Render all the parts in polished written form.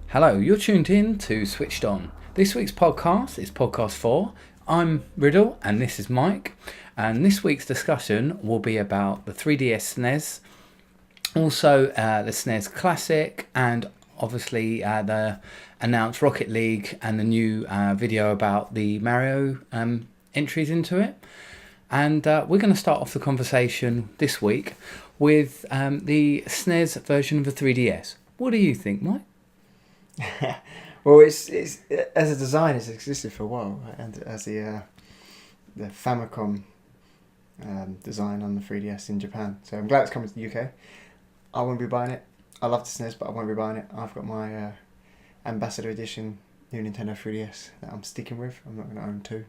Hello, you're tuned in to Switched On. This week's podcast is podcast 4. I'm Riddle and this is Mike. And this week's discussion will be about the 3DS SNES, also the SNES Classic, and obviously the announced Rocket League and the new video about the Mario entries into it. And we're going to start off the conversation this week with the SNES version of the 3DS. What do you think, Mike? Well, it's as a design, it's existed for a while, right? And as the Famicom design on the 3DS in Japan. So I'm glad it's coming to the UK. I won't be buying it. I love the SNES, but I won't be buying it. I've got my Ambassador Edition new Nintendo 3DS that I'm sticking with. I'm not going to own two.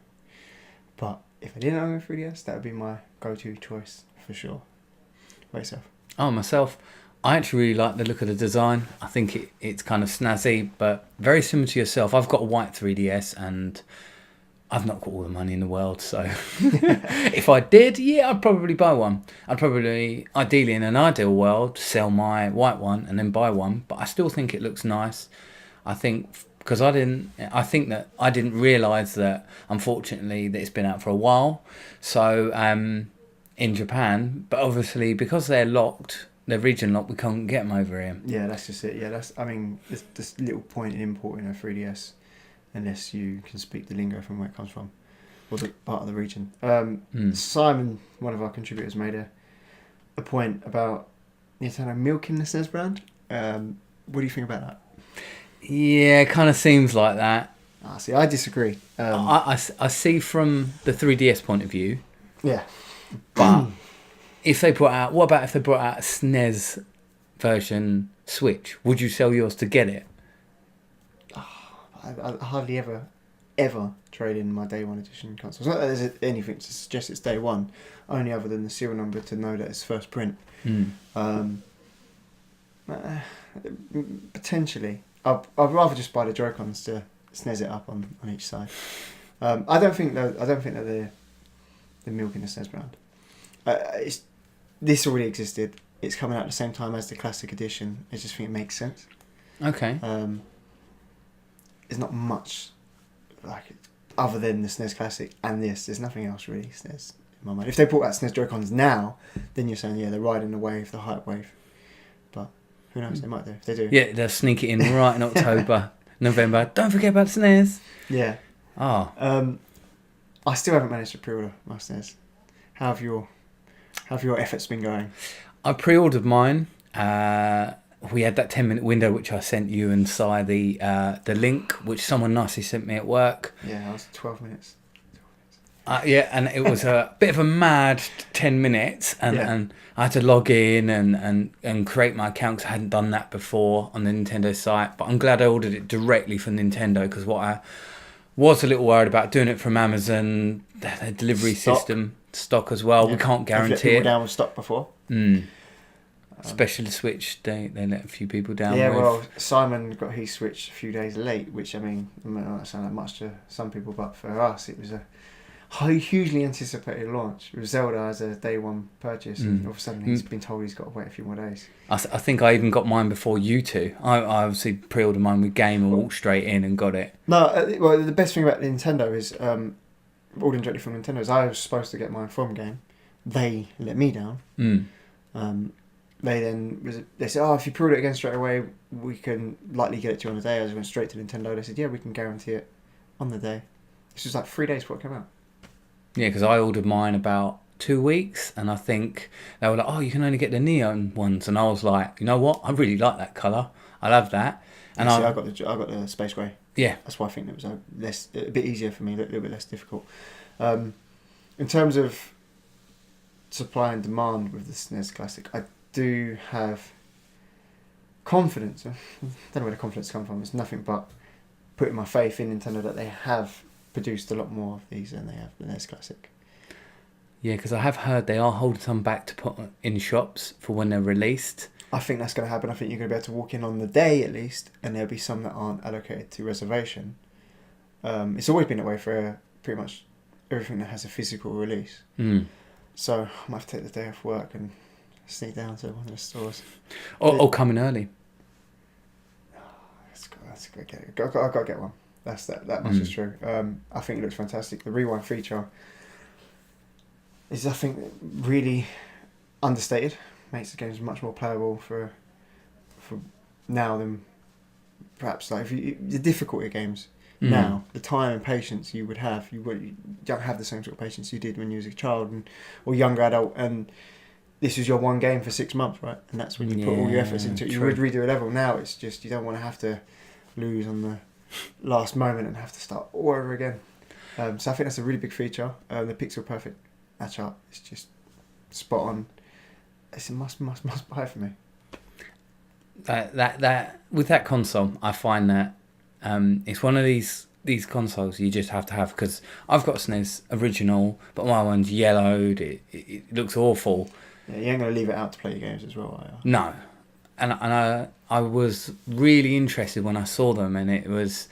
But if I didn't own a 3DS, that would be my go-to choice for sure. What about yourself? Oh, myself, I actually really like the look of the design. I think it's kind of snazzy, but very similar to yourself. I've got a white 3DS and I've not got all the money in the world, so if I did, yeah, I'd probably buy one. I'd probably, ideally in an ideal world, sell my white one and then buy one, but I still think it looks nice. I think because I didn't realise that, unfortunately, that it's been out for a while. So in Japan, but obviously because they're locked, they're region locked, we can't get them over here. Yeah, that's just it. Yeah, there's this little point in importing a 3DS unless you can speak the lingo from where it comes from, or the part of the region. Simon, one of our contributors, made a point about Nintendo milking the SNES brand. What do you think about that? Yeah, it kind of seems like that. See, I disagree. I see from the 3DS point of view. Yeah. But if they brought out, what about if they brought out a SNES version Switch? Would you sell yours to get it? I hardly ever trade in my day one edition console. It's not that there's anything to suggest it's day one, only other than the serial number to know that it's first print. Potentially. I'd rather just buy the Joy-Cons to SNES it up on each side. I don't think that they're milking the SNES brand. This already existed. It's coming out at the same time as the Classic Edition. I just think it makes sense. Okay. There's not much like it, other than the SNES Classic and this. There's nothing else really SNES in my mind. If they brought out SNES Joy-Cons now, then you're saying, yeah, they're riding the wave, the hype wave. But who knows? They might do. If they do. Yeah, they'll sneak it in right in October, November. Don't forget about SNES. Yeah. Oh. I still haven't managed to pre-order my SNES. How have your efforts been going? I pre-ordered mine. We had that 10-minute window which I sent you and Si the link, which someone nicely sent me at work. Yeah, I was 12 minutes. Yeah, and it was a bit of a mad 10 minutes, and I had to log in and create my account because I hadn't done that before on the Nintendo site. But I'm glad I ordered it directly from Nintendo, because what I was a little worried about doing it from Amazon, their delivery system, stock as well. Yeah. We can't guarantee it. People down with stock before. Especially the Switch, they let a few people down. Yeah, well, Simon got his Switch a few days late, which, I mean, it might not sound like much to some people, but for us, it was a hugely anticipated launch with Zelda as a day one purchase, and all of a sudden he's been told he's got to wait a few more days. I think I even got mine before you two. I obviously pre-ordered mine with Game and walked straight in and got it. No, well, the best thing about Nintendo is ordering directly from Nintendo is I was supposed to get mine from Game. They let me down. They said, if you pre-order it again straight away, we can likely get it to you on the day. I just went straight to Nintendo. They said, yeah, we can guarantee it on the day. This was like 3 days before it came out. Yeah, because I ordered mine about 2 weeks, and I think they were like, oh, you can only get the neon ones, and I was like, you know what, I really like that colour, I love that. And I got the space grey. Yeah, that's why I think it was a bit easier for me, a little bit less difficult. In terms of supply and demand with the SNES Classic, I do have confidence. I don't know where the confidence comes from. It's nothing but putting my faith in Nintendo that they have produced a lot more of these than they have the NES Classic. Yeah, because I have heard they are holding some back to put in shops for when they're released. I think that's going to happen. I think you're going to be able to walk in on the day at least, and there'll be some that aren't allocated to reservation. It's always been that way for pretty much everything that has a physical release. So I might have to take the day off work and sneak down to one of the stores. Or coming early. That's good. I've got to get one. That much is true. I think it looks fantastic. The rewind feature is, I think, really understated. Makes the games much more playable for now than perhaps like the difficulty of games. Now, the time and patience you would have, you don't have the same sort of patience you did when you was a child or younger adult, and this is your one game for 6 months, right? And that's when you put all your efforts into it. You would redo a level. Now it's just, you don't want to have to lose on the last moment and have to start all over again. So I think that's a really big feature. The pixel perfect matchup is just spot on. It's a must buy for me. That with that console, I find that it's one of these consoles you just have to have, because I've got a SNES original, but my one's yellowed. It looks awful. Yeah, you ain't gonna leave it out to play your games as well, are you? No, and I was really interested when I saw them, and it was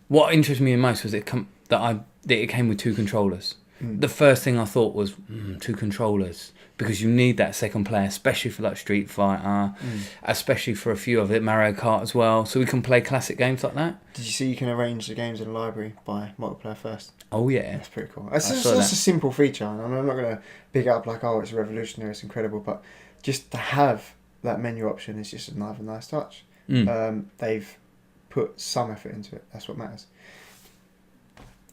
what interested me the most was that it came with 2 controllers. The first thing I thought was 2 controllers, because you need that second player, especially for like Street Fighter, especially for a few of it, Mario Kart as well, so we can play classic games like that. Did you see you can arrange the games in the library by multiplayer first? Oh yeah, that's pretty cool. That's a simple feature, and I'm not going to big it up like, oh, it's revolutionary, it's incredible, but just to have that menu option is just another nice touch. They've put some effort into it. That's what matters.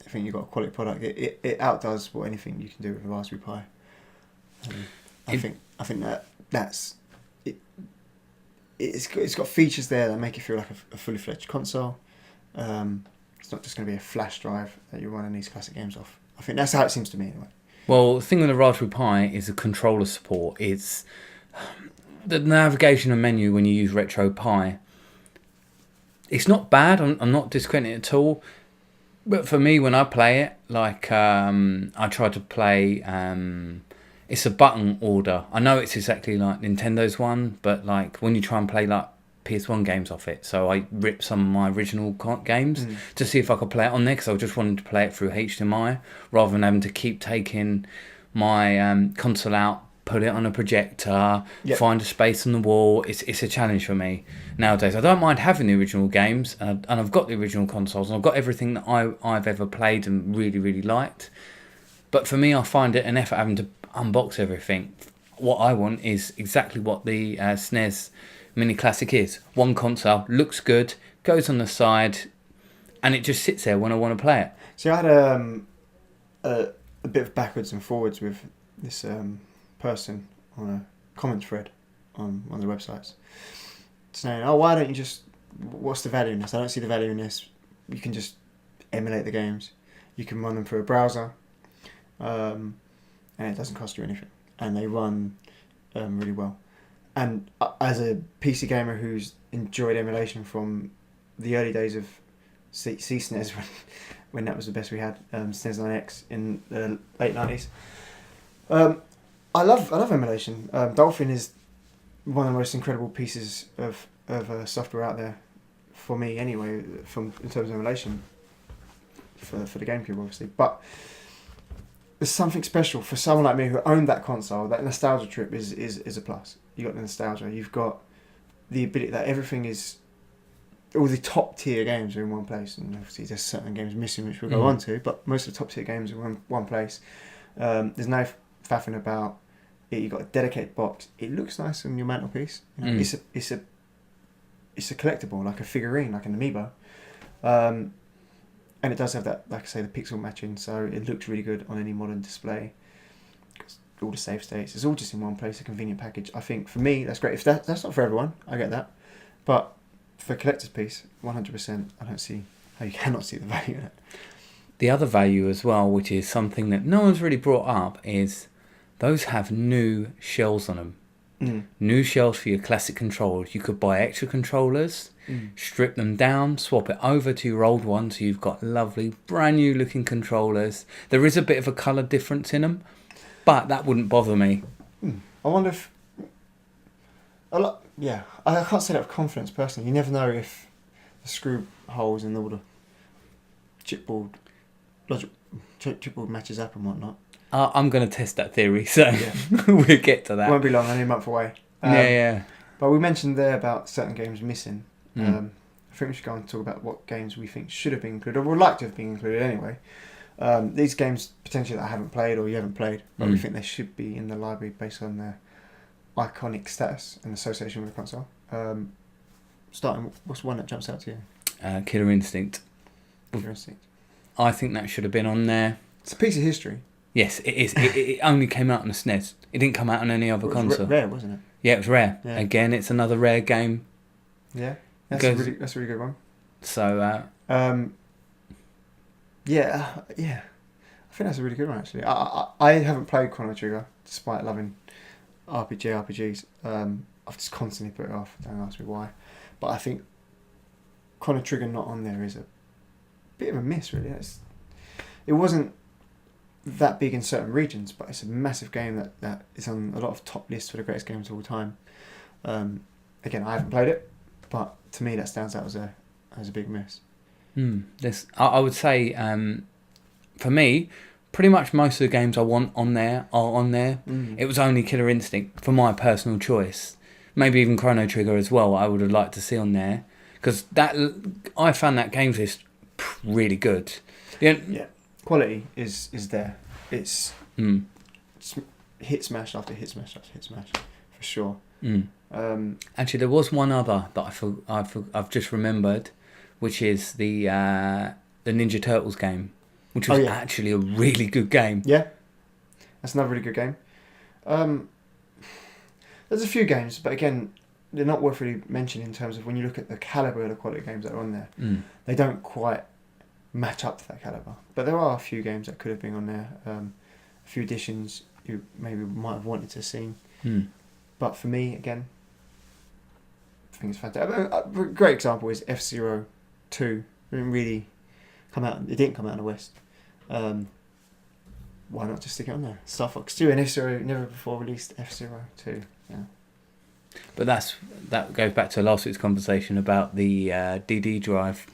I think you've got a quality product. It outdoes what anything you can do with a Raspberry Pi. I think that's it. It's got features there that make it feel like a fully fledged console. It's not just going to be a flash drive that you're running these classic games off. I think that's how it seems to me anyway. Well, the thing with the Raspberry Pi is the controller support. It's the navigation and menu when you use RetroPie. It's not bad. I'm not discrediting it at all. But for me, when I play it, like I try to play, it's a button order. I know it's exactly like Nintendo's one, but like when you try and play like PS1 games off it, so I ripped some of my original games to see if I could play it on there, because I just wanted to play it through HDMI rather than having to keep taking my console out, put it on a projector, find a space on the wall. It's a challenge for me nowadays. I don't mind having the original games, and I've got the original consoles, and I've got everything that I've ever played and really, really liked. But for me, I find it an effort having to unbox everything. What I want is exactly what the SNES Mini Classic is. One console, looks good, goes on the side, and it just sits there when I want to play it. See, I had a bit of backwards and forwards with this person on a comment thread on one of the websites, saying, oh, why don't you just, what's the value in this? I don't see the value in this. You can just emulate the games. You can run them through a browser, and it doesn't cost you anything. And they run really well. And as a PC gamer who's enjoyed emulation from the early days of SNES, when that was the best we had, SNES 9X in the late 90s, I love emulation. Dolphin is one of the most incredible pieces of software out there, for me anyway, in terms of emulation, for the GameCube obviously. But there's something special for someone like me who owned that console. That nostalgia trip is a plus. You got the nostalgia. You've got the ability that everything is, all the top tier games are in one place, and obviously there's certain games missing which we'll go on to, but most of the top tier games are in one place. There's no faffing about it. You've got a dedicated box. It looks nice on your mantelpiece. You know, it's a collectible, like a figurine, like an amiibo. And it does have that, like I say, the pixel matching, so it looks really good on any modern display. All the save states, it's all just in one place, a convenient package. I think for me, that's great. If that's not for everyone, I get that. But for a collector's piece, 100%, I don't see how you cannot see the value in it. The other value as well, which is something that no one's really brought up, is those have new shells on them. New shells for your classic controllers. You could buy extra controllers, strip them down, swap it over to your old one, so you've got lovely, brand new looking controllers. There is a bit of a colour difference in them, but that wouldn't bother me. I wonder if... I can't say that with confidence personally. You never know if the screw holes in all the chipboard matches up and whatnot. I'm going to test that theory, so Yeah. we'll get to that. Won't be long, only a month away. Yeah. But we mentioned there about certain games missing. Mm. I think we should go on and talk about what games we think should have been included, or would like to have been included anyway. These games potentially that I haven't played or you haven't played, but we think they should be in the library based on their iconic status and association with the console. Starting, what's one that jumps out to you? Killer Instinct. Killer Instinct. I think that should have been on there. It's a piece of history. Yes, it is. It only came out on the SNES. It didn't come out on any other console. It was rare, wasn't it? Yeah, it was rare. Yeah. Again, it's another rare game. Yeah, that's a really good one. So, yeah. I think that's a really good one actually. I haven't played Chrono Trigger despite loving RPGs. I've just constantly put it off. Don't ask me why, but I think Chrono Trigger not on there is a bit of a miss really. It wasn't that big in certain regions, but it's a massive game that is on a lot of top lists for the greatest games of all time. Again, I haven't played it, but to me that stands out as a big miss. I would say, for me, pretty much most of the games I want on there are on there. It was only Killer Instinct for my personal choice. Maybe even Chrono Trigger as well. I would have liked to see on there because I found that games list really good. Yeah, quality is there. It's hit smash after hit smash after hit smash for sure. Actually, there was one other that I've just remembered, which is the Ninja Turtles game, which was actually a really good game. Yeah, that's another really good game. There's a few games, but again, they're not worth really mentioning in terms of when you look at the calibre of the quality games that are on there. They don't quite match up to that calibre. But there are a few games that could have been on there. A few additions you maybe might have wanted to see. But for me, again, I think it's fantastic. A great example is F-Zero 2. It didn't really come out. It didn't come out in the West. Why not just stick it on there? Star Fox 2 and F-Zero never before released F-Zero 2. Yeah. But that goes back to last week's conversation about the DD drive.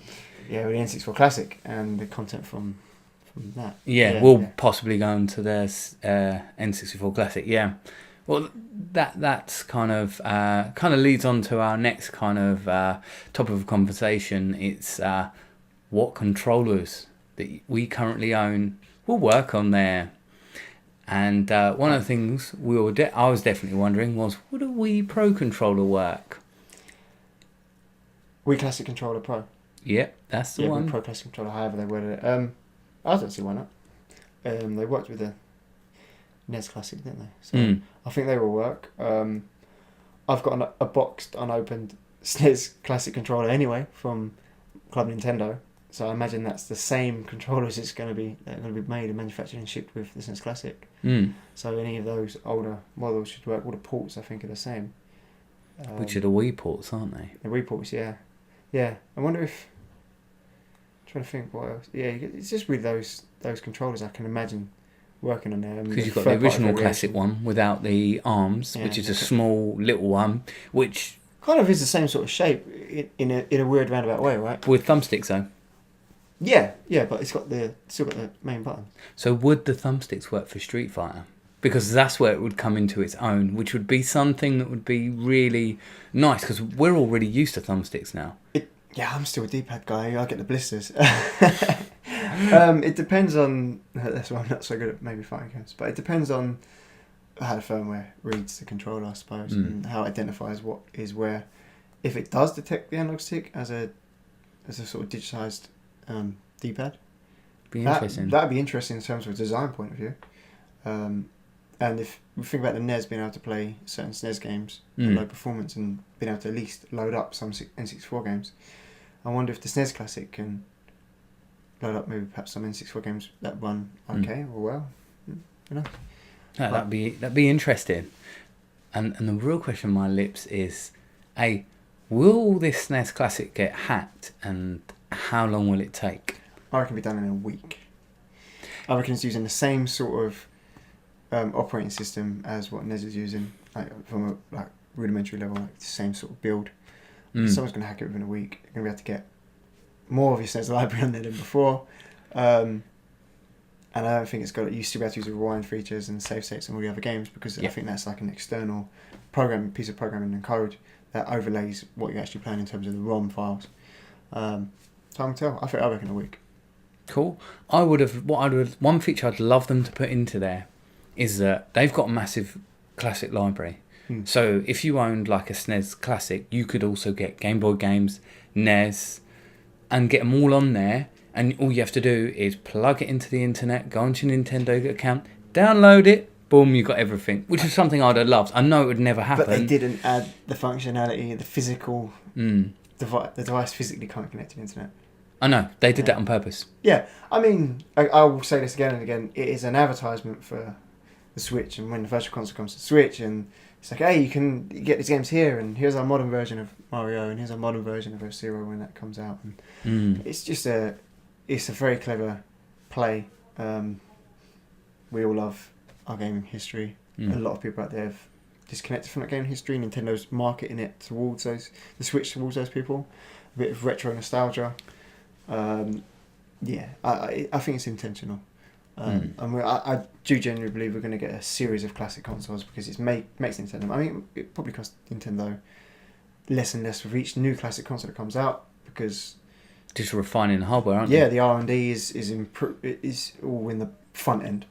Yeah, with the N64 Classic and the content from that. Yeah, we'll possibly go into their N64 Classic. Yeah. Well, that's kind of leads on to our next kind of topic of conversation. It's what controllers that we currently own will work on there. And one of the things I was definitely wondering was, would a Wii Pro controller work? Wii Classic Controller Pro. Yep, that's the one. Wii Pro Classic Controller, however they worded it. I don't see why not. They worked with the NES Classic, didn't they? So I think they will work. I've got a boxed, unopened SNES Classic controller anyway from Club Nintendo. So I imagine that's the same controllers they're going to be made and manufactured and shipped with the SNES Classic. So any of those older models should work. All the ports I think are the same. Which are the Wii ports, aren't they? The Wii ports, yeah. I wonder if... I'm trying to think what else. Yeah, it's just with those controllers I can imagine working on there. Because you've got the original Classic one without the arms, which is a small little one, which... kind of is the same sort of shape in a weird roundabout way, right? With thumbsticks though. Yeah, but it's still got the main button. So would the thumbsticks work for Street Fighter? Because that's where it would come into its own, which would be something that would be really nice, because we're already used to thumbsticks now. Yeah, I'm still a D-pad guy. I get the blisters. It depends on... That's why I'm not so good at maybe fighting games. But it depends on how the firmware reads the controller, I suppose, and how it identifies what is where. If it does detect the analog stick as a sort of digitized D-pad, that'd be interesting in terms of a design point of view. And if we think about the NES being able to play certain SNES games at low performance and being able to at least load up some N64 games, I wonder if the SNES Classic can load up maybe perhaps some N64 games that run okay or well. You know. That'd be interesting. And the real question on my lips is, will this SNES Classic get hacked, and how long will it take? I reckon it'll be done in a week. I reckon it's using the same sort of operating system as what NES is using, from a rudimentary level, the same sort of build. Someone's going to hack it within a week. You're going to be able to get more of your SNES library on there than before. And I don't think it's got. You still be able to use the rewind features and save states and all the other games because I think that's like an external piece of programming and code that overlays what you're actually playing in terms of the ROM files. Time will tell. I reckon a week. Cool. One feature I'd love them to put into there is that they've got a massive classic library. So if you owned like a SNES Classic, you could also get Game Boy games, NES, and get them all on there. And all you have to do is plug it into the internet, go onto your Nintendo account, download it, boom, you got everything. Which is something I'd have loved. I know it would never happen. But they didn't add the functionality, the physical the device physically can't connect to the internet. I know, they did that on purpose. Yeah, I mean, I will say this again and again, it is an advertisement for the Switch, and when the Virtual Console comes to Switch, and it's like, hey, you can get these games here, and here's our modern version of Mario, and here's our modern version of F-Zero when that comes out. And it's just it's a very clever play. We all love our gaming history. A lot of people out there have disconnected from that gaming history. Nintendo's marketing it towards the Switch towards those people. A bit of retro nostalgia. I think it's intentional. And I do genuinely believe we're going to get a series of classic consoles because it makes Nintendo. I mean, it probably costs Nintendo less and less with each new classic console that comes out because just refining the hardware, aren't they? Yeah, the R&D is all in the front end,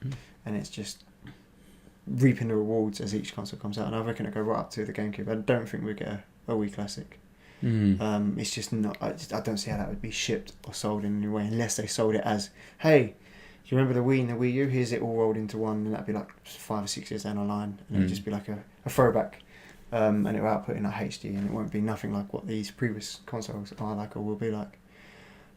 and it's just reaping the rewards as each console comes out. And I reckon it'll go right up to the GameCube. I don't think we get a Wii Classic. It's just not. I don't see how that would be shipped or sold in any way unless they sold it as, hey, do you remember the Wii and the Wii U? Here's it all rolled into one, and that'd be like 5 or 6 years down the line, and it'd just be like a throwback, and it'll output in like HD, and it won't be nothing like what these previous consoles are like or will be like.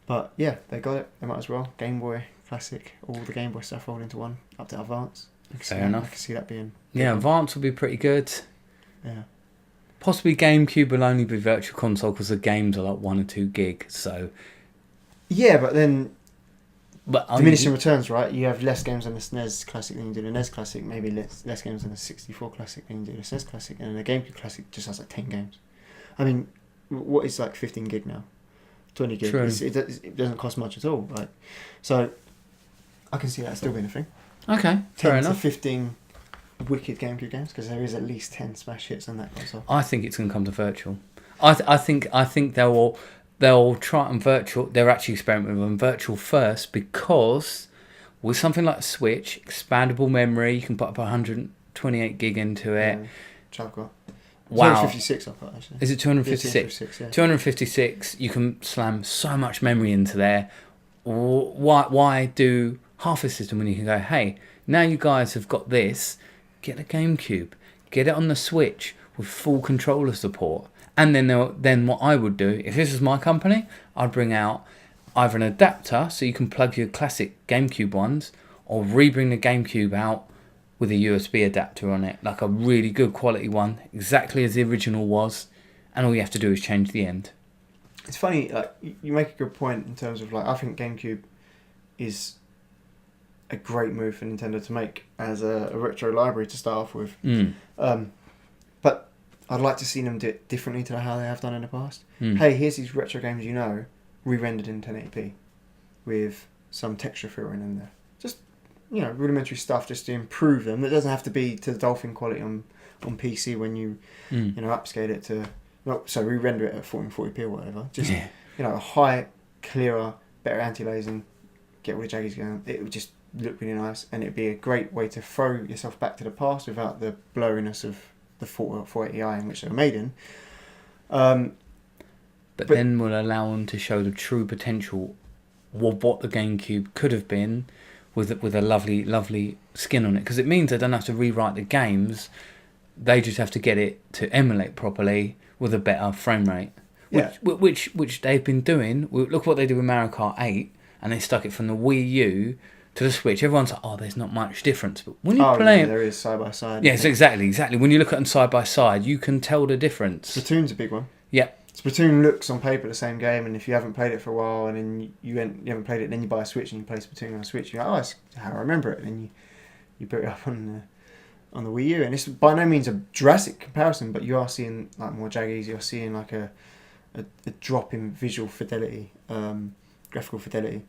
But yeah, they got it. They might as well. Game Boy Classic, all the Game Boy stuff rolled into one, up to Advance. Fair enough. I can see that being. Yeah, Advance will be pretty good. Yeah. Possibly GameCube will only be Virtual Console because the games are like 1 or 2 gig. So. Yeah, but then. But diminishing returns, right? You have less games on the SNES Classic than you do the NES Classic. Maybe less games on the 64 Classic than you do the SNES Classic, and the GameCube Classic just has like 10 games. I mean, what is like 15 gig now? 20 gig. It doesn't cost much at all, right? So I can see that still being a thing. Okay, fair enough. 10 to 15 wicked GameCube games because there is at least 10 smash hits on that console. I think it's going to come to virtual. I think they'll try on virtual. They're actually experimenting on virtual first because with something like Switch, expandable memory, you can put up 128 gig into it. Which I've got. Wow. 256 I've got actually. Is it 256? Yeah. 256, you can slam so much memory into there. Why do half a system when you can go, hey, now you guys have got this, get a GameCube, get it on the Switch with full controller support. And then what I would do, if this was my company, I'd bring out either an adapter so you can plug your classic GameCube ones, or rebring the GameCube out with a USB adapter on it, like a really good quality one, exactly as the original was, and all you have to do is change the end. It's funny, like you make a good point in terms of like I think GameCube is a great move for Nintendo to make as a retro library to start off with. But I'd like to see them do it differently to how they have done in the past. Hey, here's these retro games re-rendered in 1080p with some texture filtering in there. Just rudimentary stuff just to improve them. It doesn't have to be to the Dolphin quality on PC when you upscale it to re-render it at 1440p or whatever. Just a high, clearer, better anti-aliasing, get all the jaggies going. It would just look really nice, and it'd be a great way to throw yourself back to the past without the blurriness of the 480i in which they were made in. But then we'll allow them to show the true potential of what the GameCube could have been with a lovely skin on it, because it means they don't have to rewrite the games. They just have to get it to emulate properly with a better frame rate, which they've been doing. Look what they did with Mario Kart 8, and they stuck it from the Wii U to the Switch. Everyone's like, oh, there's not much difference. But when you play it, there is side by side. Yes, exactly. When you look at them side by side, you can tell the difference. Splatoon's a big one. Yeah. Splatoon looks on paper the same game, and if you haven't played it for a while, and then you haven't played it, then you buy a Switch and you play Splatoon on a Switch, you're like, oh, that's how I remember it, and then you put it up on the Wii U, and it's by no means a drastic comparison, but you are seeing like more jaggies, you're seeing like a drop in visual fidelity, graphical fidelity.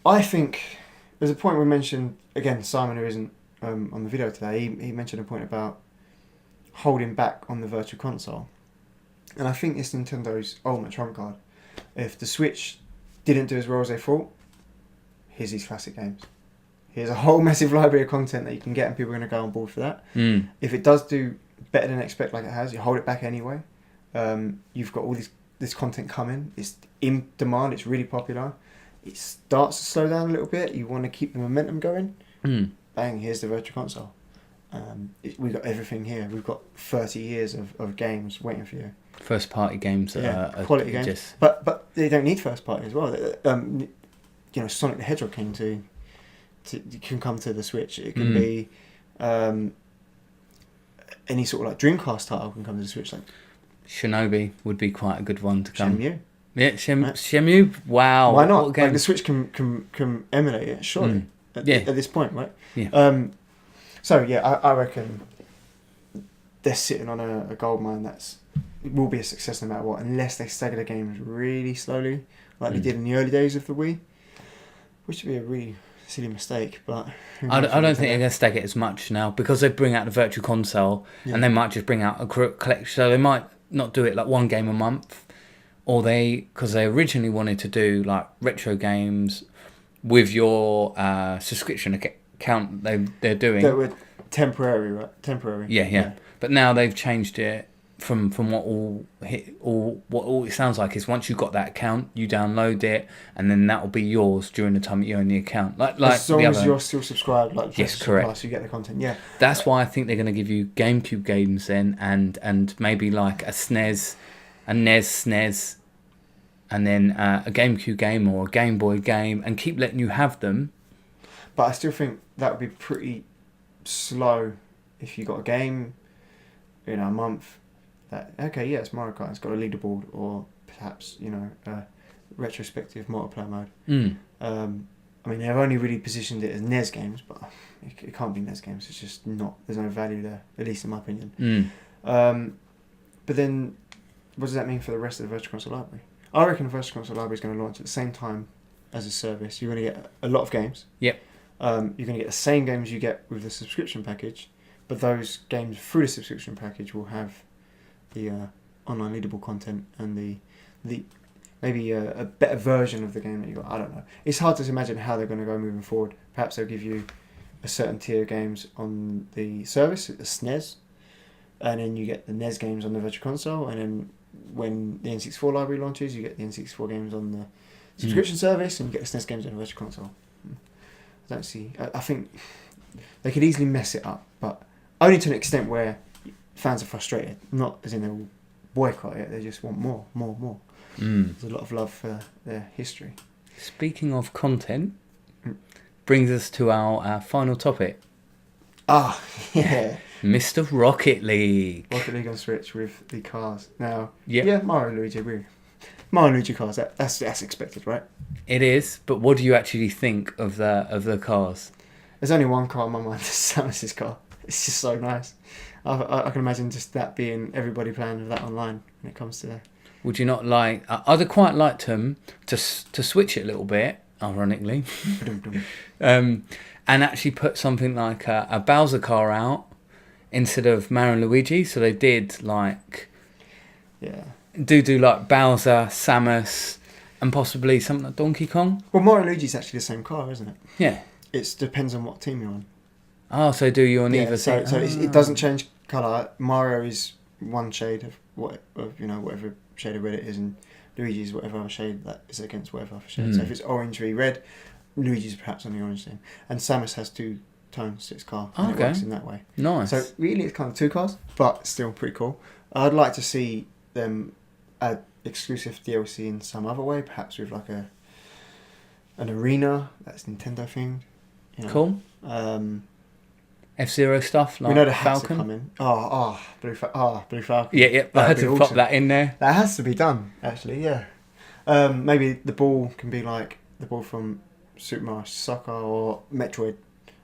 I think there's a point we mentioned again. Simon, who isn't on the video today, he mentioned a point about holding back on the Virtual Console, and I think it's Nintendo's ultimate trump card. If the Switch didn't do as well as they thought, here's these classic games. Here's a whole massive library of content that you can get, and people are going to go on board for that. If it does do better than expect, like it has, you hold it back anyway. You've got all this content coming. It's in demand. It's really popular. It starts to slow down a little bit. You want to keep the momentum going. Bang! Here's the Virtual Console. We've got everything here. We've got 30 years of games waiting for you. First party games that are quality games. Just... But they don't need first party as well. Sonic the Hedgehog can come to the Switch. It can be any sort of like Dreamcast title can come to the Switch. Like Shinobi would be quite a good one to come. Shenmue. Yeah, Shenmue. Wow. Why not? Like the Switch can emulate it, surely. At this point, right? Yeah. So yeah, I reckon they're sitting on a gold mine it will be a success no matter what, unless they stagger the games really slowly, like they did in the early days of the Wii, which would be a really silly mistake. But I don't think they're going to stagger it as much now, because they bring out the Virtual Console and they might just bring out a collection. So they might not do it like one game a month, or because they originally wanted to do like retro games with your subscription account they're doing. That were temporary, right? Temporary. Yeah. But now they've changed it from what it sounds like is once you've got that account, you download it, and then that will be yours during the time that you own the account. Like as long as you're still subscribed, like yes, correct. Plus, you get the content. Yeah. That's why I think they're going to give you GameCube games then, and maybe like a SNES, a NES, SNES, and then a GameCube game or a Game Boy game, and keep letting you have them. But I still think that would be pretty slow if you got a game in a month. It's Mario Kart. It's got a leaderboard, or perhaps a retrospective multiplayer mode. I mean, they've only really positioned it as NES games, but it can't be NES games. It's just not. There's no value there, at least in my opinion. But then, what does that mean for the rest of the Virtual Console library? I reckon the Virtual Console library is going to launch at the same time as a service. You're going to get a lot of games. Yep. You're going to get the same games you get with the subscription package, but those games through the subscription package will have the online leaderboard content and the maybe a better version of the game that you got. I don't know. It's hard to imagine how they're going to go moving forward. Perhaps they'll give you a certain tier of games on the service, the SNES, and then you get the NES games on the Virtual Console, and then when the N64 library launches, you get the N64 games on the subscription service, and you get the SNES games on the Virtual Console. I think they could easily mess it up, but only to an extent where fans are frustrated. Not as in they will boycott it, they just want more. There's a lot of love for their history. Speaking of content, brings us to our final topic. Yeah. Mr. Rocket League. Rocket League on Switch with the cars. Now, yeah, Mario and Luigi cars, that's expected, right? It is, but what do you actually think of the cars? There's only one car in my mind, Samus's car. It's just so nice. I can imagine just that being everybody playing with that online when it comes to... Would you not like... I'd quite liked him to switch it a little bit, ironically, and actually put something like a Bowser car out instead of Mario and Luigi. So they did like... Yeah. Do like Bowser, Samus, and possibly something like Donkey Kong. Well, Mario and Luigi's actually the same car, isn't it? Yeah. It depends on what team you're on. Oh, so do you on either team? So it doesn't change colour. Mario is one shade of whatever shade of red it is, and Luigi's whatever other shade that is against whatever other shade. So if it's orangey red, Luigi's perhaps on the orange team. And Samus has two tones to its car. And it works in that way. Nice. So really it's kind of two cars, but still pretty cool. I'd like to see them add exclusive DLC in some other way, perhaps with like an arena that's Nintendo themed. Cool. F-Zero stuff, like we know the hats Falcon. are coming. Blue Falcon. Yeah. I had to pop that in there. That has to be done, actually. Yeah. Maybe the ball can be like the ball from Super Mario Soccer or Metroid.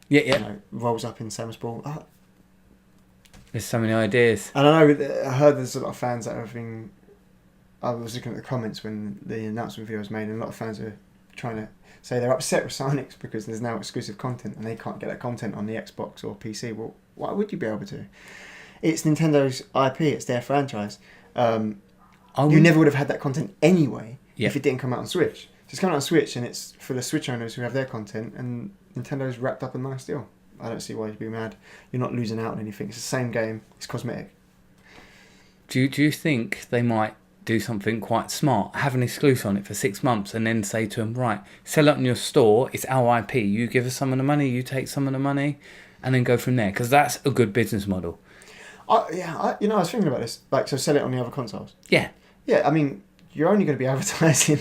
Yeah. Rolls up in Samus ball. There's so many ideas. And I heard there's a lot of fans that have been... I was looking at the comments when the announcement video was made, and a lot of fans are trying to say they're upset with Psyonix because there's now exclusive content and they can't get that content on the Xbox or PC. Well, why would you be able to? It's Nintendo's IP. It's their franchise. You never would have had that content anyway if it didn't come out on Switch. So it's coming out on Switch, and it's for the Switch owners who have their content, and Nintendo's wrapped up a nice deal. I don't see why you'd be mad. You're not losing out on anything. It's the same game. It's cosmetic. Do you think they might do something quite smart, have an exclusive on it for 6 months, and then say to them, right, sell it on your store, it's our IP, you give us some of the money, you take some of the money, and then go from there? Because that's a good business model. I was thinking about this. Like, so sell it on the other consoles. Yeah. Yeah, I mean, you're only going to be advertising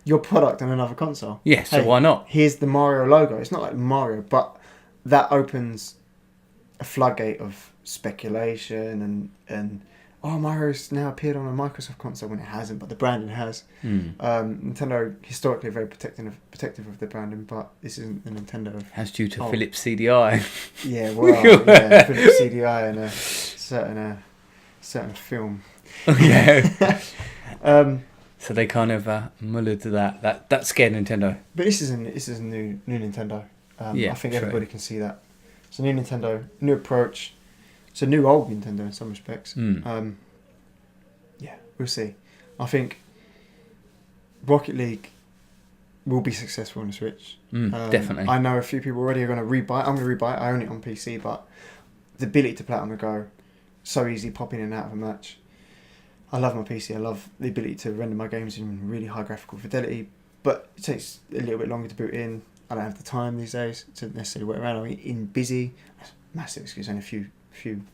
your product on another console. Yeah, so why not? Here's the Mario logo. It's not like Mario, but that opens a floodgate of speculation and Mario's now appeared on a Microsoft console when it hasn't, but the branding has. Nintendo historically very protective of the branding, but this isn't the Nintendo of... That's due to Philips CDI. Yeah, well, yeah, Philips CDI and a certain film. Yeah. So they kind of mullered to that scared Nintendo. But this is a new Nintendo. I think everybody can see that. It's a new Nintendo, new approach. It's a new old Nintendo in some respects. Yeah, we'll see. I think Rocket League will be successful on the Switch. Definitely. I know a few people already are going to rebuy it. I'm going to rebuy it. I own it on PC, but the ability to play it on the go, so easy, pop in and out of a match. I love my PC. I love the ability to render my games in really high graphical fidelity, but it takes a little bit longer to boot in. I don't have the time these days to necessarily wait around. I'm in busy. Massive excuse, only a few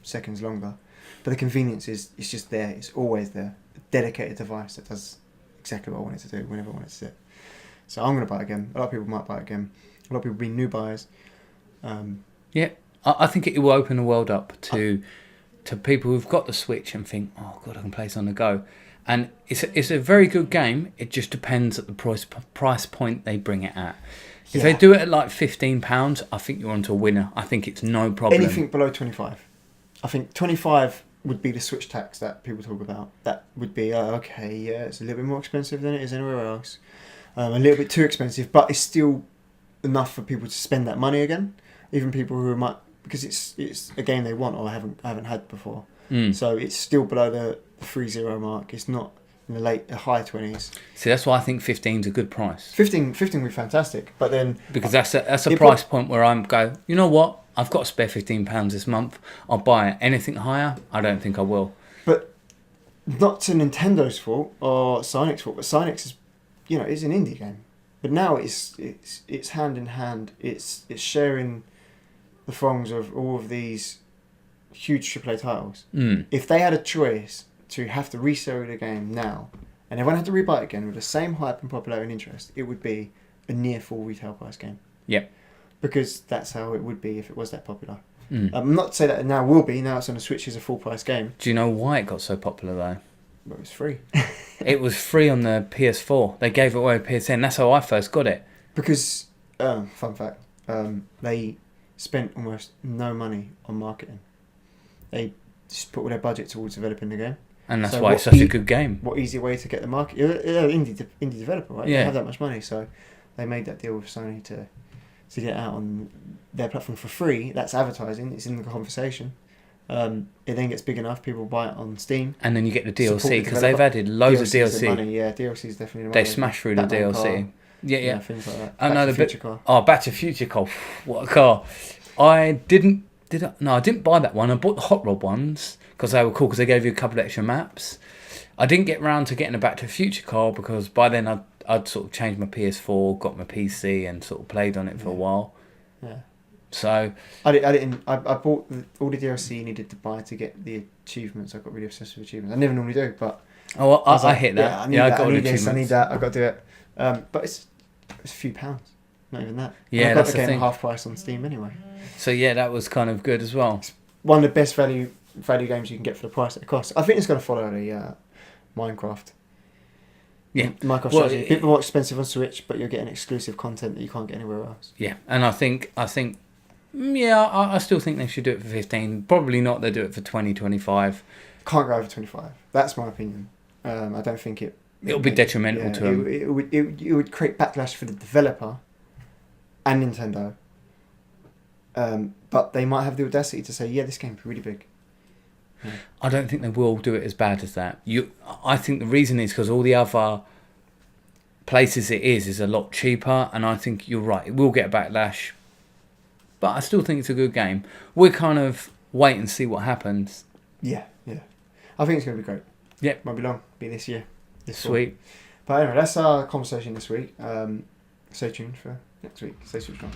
seconds longer. But the convenience is it's just there. It's always there. A dedicated device that does exactly what I want it to do whenever I want it to do it. So I'm going to buy it again. A lot of people might buy it again. A lot of people will be new buyers. Yeah, I think it will open the world up to people who've got the Switch and think, oh God, I can play this on the go. And it's a very good game. It just depends at the price point they bring it at. If they do it at like £15, I think you're onto a winner. I think it's no problem. Anything below 25. I think 25 would be the Switch tax that people talk about. That would be, it's a little bit more expensive than it is anywhere else. A little bit too expensive, but it's still enough for people to spend that money again. Even people who might, because it's a game they want or haven't had before. So it's still below the 3-0 mark. It's not in the high 20s. See, that's why I think 15 is a good price. 15 would be fantastic, but then because that's a price point where I'm go. You know what? I've got to spare £15 this month. I'll buy it. Anything higher, I don't think I will. But not to Nintendo's fault or Psyonix's fault, but Psyonix is, it's an indie game. But now it's hand in hand. It's sharing the throngs of all of these huge AAA titles. If they had a choice to have to resell the game now, and everyone had to rebuy it again with the same hype and popularity and interest, it would be a near full retail price game. Yep. Because that's how it would be if it was that popular. I'm not to say that it now will be. Now it's on the Switch, is a full price game. Do you know why it got so popular though? Well, it was free. It was free on the PS4. They gave it away at PSN. That's how I first got it. Because, fun fact, they spent almost no money on marketing. They just put all their budget towards developing the game. And that's why it's such a good game. What easy way to get the market? You're an indie developer, right? Yeah. They have that much money, so they made that deal with Sony to get it out on their platform for free. That's advertising. It's in the conversation. It then gets big enough, people buy it on Steam. And then you get the DLC, because they've added loads of DLC. Money. Yeah, DLC is definitely the money. They smash through the DLC. Car. Yeah, things like that. I know the Future car. Oh, Back to Future car. What a car. I didn't buy that one. I bought the Hot Rod ones because they were cool, because they gave you a couple of extra maps. I didn't get round to getting a Back to the Future car because by then I'd sort of changed my PS4, got my PC, and sort of played on it for a while. Yeah. So I bought all the DLC you needed to buy to get the achievements. I got really obsessed with achievements. I never normally do, but I hit that. I need this. I need that. I got to do it. But it's a few pounds, not even that. Yeah, I got that's the the game thing. at half price on Steam anyway. So yeah, that was kind of good as well. It's one of the best value games you can get for the price that it costs. I think it's going to follow the Minecraft. Yeah, Minecraft is a bit more expensive on Switch, but you're getting exclusive content that you can't get anywhere else. Yeah, and I still think they should do it for 15. Probably not. They do it for 20, 25. Can't go over 25. That's my opinion. I don't think It'll be detrimental to them. It would create backlash for the developer and Nintendo. But they might have the audacity to say, yeah, this game's really big. Yeah. I don't think they will do it as bad as that. I think the reason is because all the other places it is a lot cheaper, and I think you're right, it will get a backlash. But I still think it's a good game. We'll kind of wait and see what happens. Yeah. I think it's going to be great. Yeah. Won't be long. Be this year. Sweet. Fall. But anyway, that's our conversation this week. Stay tuned for next week. Stay subscribed.